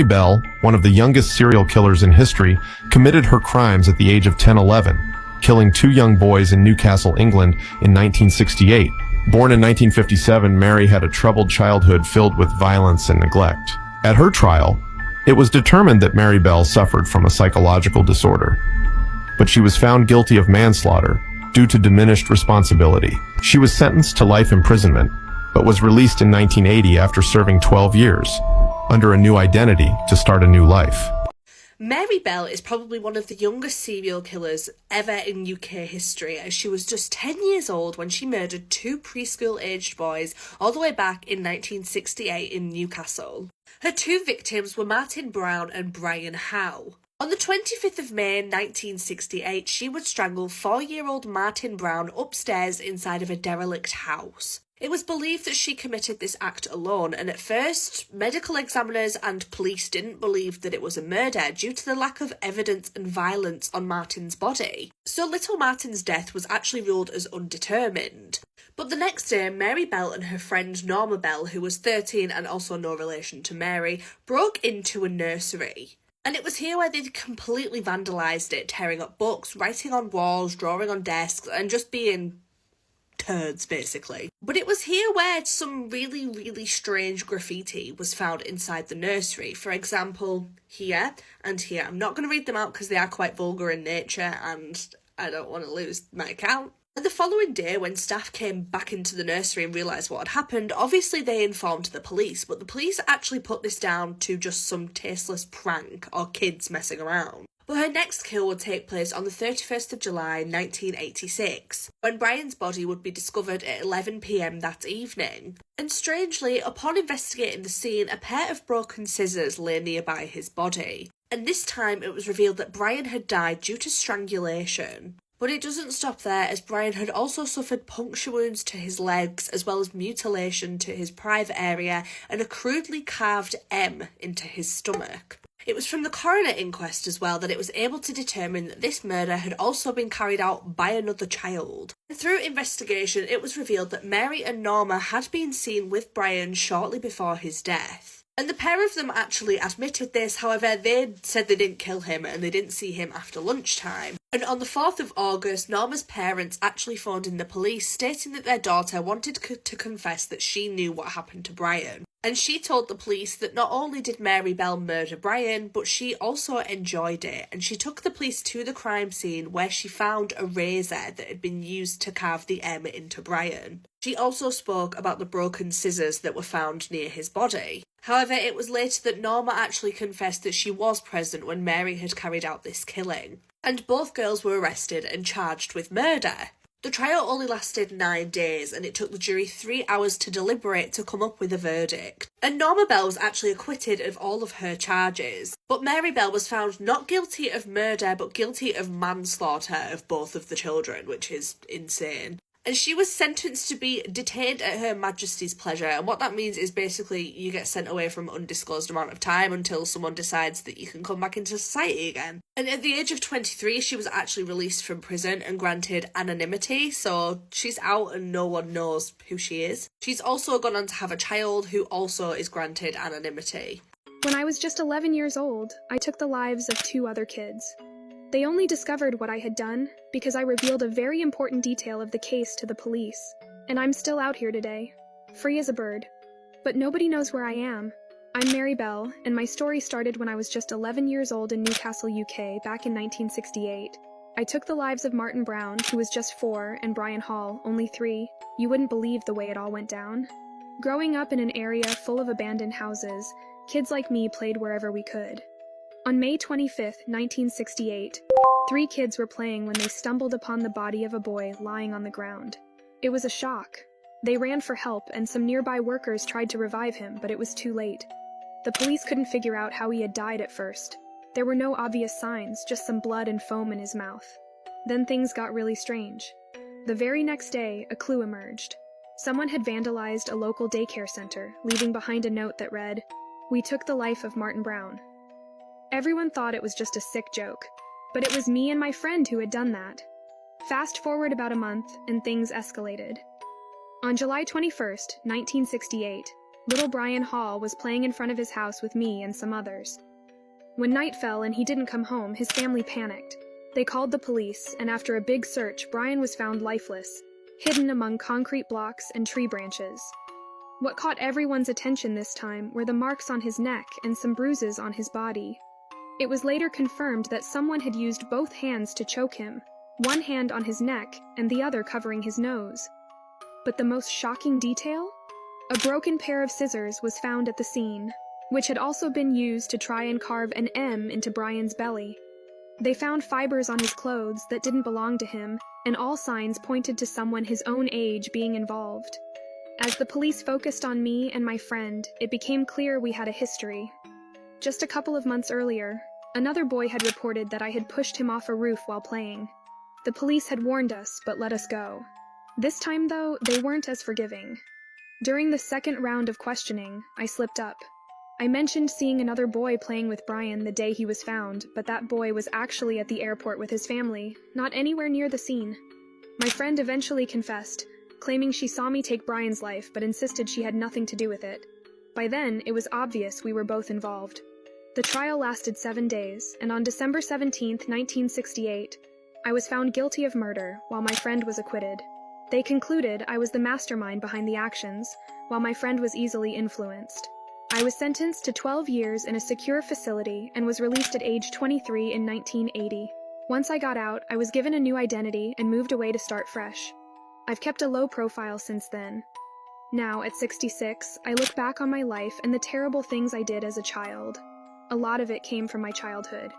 Mary Bell, one of the youngest serial killers in history, committed her crimes at the age of 10-11, killing 2 young boys in Newcastle, England in 1968. Born in 1957, Mary had a troubled childhood filled with violence and neglect. At her trial, it was determined that Mary Bell suffered from a psychological disorder, but she was found guilty of manslaughter due to diminished responsibility. She was sentenced to life imprisonment, but was released in 1980 after serving 12 years, under a new identity to start a new life. Mary Bell is probably one of the youngest serial killers ever in UK history, as she was just 10 years old when she murdered 2 preschool-aged boys all the way back in 1968 in Newcastle. Her 2 victims were Martin Brown and Brian Howe. On the 25th of May 1968, she would strangle 4-year-old Martin Brown upstairs inside of a derelict house. It was believed that she committed this act alone, and at first, medical examiners and police didn't believe that it was a murder due to the lack of evidence and violence on Martin's body. So little Martin's death was actually ruled as undetermined. But the next day, Mary Bell and her friend Norma Bell, who was 13 and also no relation to Mary, broke into a nursery. And it was here where they completely vandalised it, tearing up books, writing on walls, drawing on desks, and just being turds, basically. But it was here where some really, really strange graffiti was found inside the nursery. For example, here and here. I'm not going to read them out because they are quite vulgar in nature and I don't want to lose my account. And the following day, when staff came back into the nursery and realised what had happened, obviously they informed the police, but the police actually put this down to just some tasteless prank or kids messing around. But her next kill would take place on the 31st of July 1986, when Brian's body would be discovered at 11 p.m. that evening. And strangely, upon investigating the scene, a pair of broken scissors lay nearby his body. And this time it was revealed that Brian had died due to strangulation. But it doesn't stop there, as Brian had also suffered puncture wounds to his legs, as well as mutilation to his private area and a crudely carved M into his stomach. It was from the coroner inquest as well that it was able to determine that this murder had also been carried out by another child. And through investigation, it was revealed that Mary and Norma had been seen with Brian shortly before his death. And the pair of them actually admitted this, however, they said they didn't kill him and they didn't see him after lunchtime. And on the 4th of August, Norma's parents actually phoned in the police, stating that their daughter wanted to confess that she knew what happened to Brian. And she told the police that not only did Mary Bell murder Brian, but she also enjoyed it. And she took the police to the crime scene where she found a razor that had been used to carve the M into Brian. She also spoke about the broken scissors that were found near his body. However, it was later that Norma actually confessed that she was present when Mary had carried out this killing. And both girls were arrested and charged with murder. The trial only lasted 9 days, and it took the jury 3 hours to deliberate to come up with a verdict. And Norma Bell was actually acquitted of all of her charges. But Mary Bell was found not guilty of murder, but guilty of manslaughter of both of the children, which is insane. And she was sentenced to be detained at Her Majesty's pleasure, and what that means is basically you get sent away for an undisclosed amount of time until someone decides that you can come back into society again. And at the age of 23, she was actually released from prison and granted anonymity, so she's out and no one knows who she is. She's also gone on to have a child who also is granted anonymity. When I was just 11 years old, I took the lives of 2 other kids. They only discovered what I had done because I revealed a very important detail of the case to the police. And I'm still out here today, free as a bird. But nobody knows where I am. I'm Mary Bell, and my story started when I was just 11 years old in Newcastle, UK, back in 1968. I took the lives of Martin Brown, who was just 4, and Brian Hall, only 3. You wouldn't believe the way it all went down. Growing up in an area full of abandoned houses, kids like me played wherever we could. On May 25th, 1968, 3 kids were playing when they stumbled upon the body of a boy lying on the ground. It was a shock. They ran for help, and some nearby workers tried to revive him, but it was too late. The police couldn't figure out how he had died at first. There were no obvious signs, just some blood and foam in his mouth. Then things got really strange. The very next day, a clue emerged. Someone had vandalized a local daycare center, leaving behind a note that read, "We took the life of Martin Brown." Everyone thought it was just a sick joke, but it was me and my friend who had done that. Fast forward about a month, and things escalated. On July 21st, 1968, Little Brian Hall was playing in front of his house with me and some others. When night fell and he didn't come home, his family panicked. They called the police, and after a big search, Brian was found lifeless, hidden among concrete blocks and tree branches. What caught everyone's attention this time were the marks on his neck and some bruises on his body. It was later confirmed that someone had used both hands to choke him, one hand on his neck and the other covering his nose. But the most shocking detail? A broken pair of scissors was found at the scene, which had also been used to try and carve an M into Brian's belly. They found fibers on his clothes that didn't belong to him, and all signs pointed to someone his own age being involved. As the police focused on me and my friend, it became clear we had a history. Just a couple of months earlier, another boy had reported that I had pushed him off a roof while playing. The police had warned us, but let us go. This time, though, they weren't as forgiving. During the second round of questioning, I slipped up. I mentioned seeing another boy playing with Brian the day he was found, but that boy was actually at the airport with his family, not anywhere near the scene. My friend eventually confessed, claiming she saw me take Brian's life but insisted she had nothing to do with it. By then, it was obvious we were both involved. The trial lasted 7 days, and on December 17, 1968, I was found guilty of murder, while my friend was acquitted. They concluded I was the mastermind behind the actions, while my friend was easily influenced. I was sentenced to 12 years in a secure facility and was released at age 23 in 1980. Once I got out, I was given a new identity and moved away to start fresh. I've kept a low profile since then. Now, at 66, I look back on my life and the terrible things I did as a child. A lot of it came from my childhood.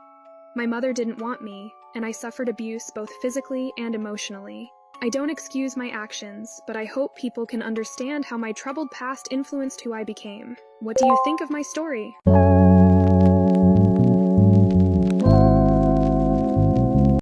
My mother didn't want me, and I suffered abuse both physically and emotionally. I don't excuse my actions, but I hope people can understand how my troubled past influenced who I became. What do you think of my story?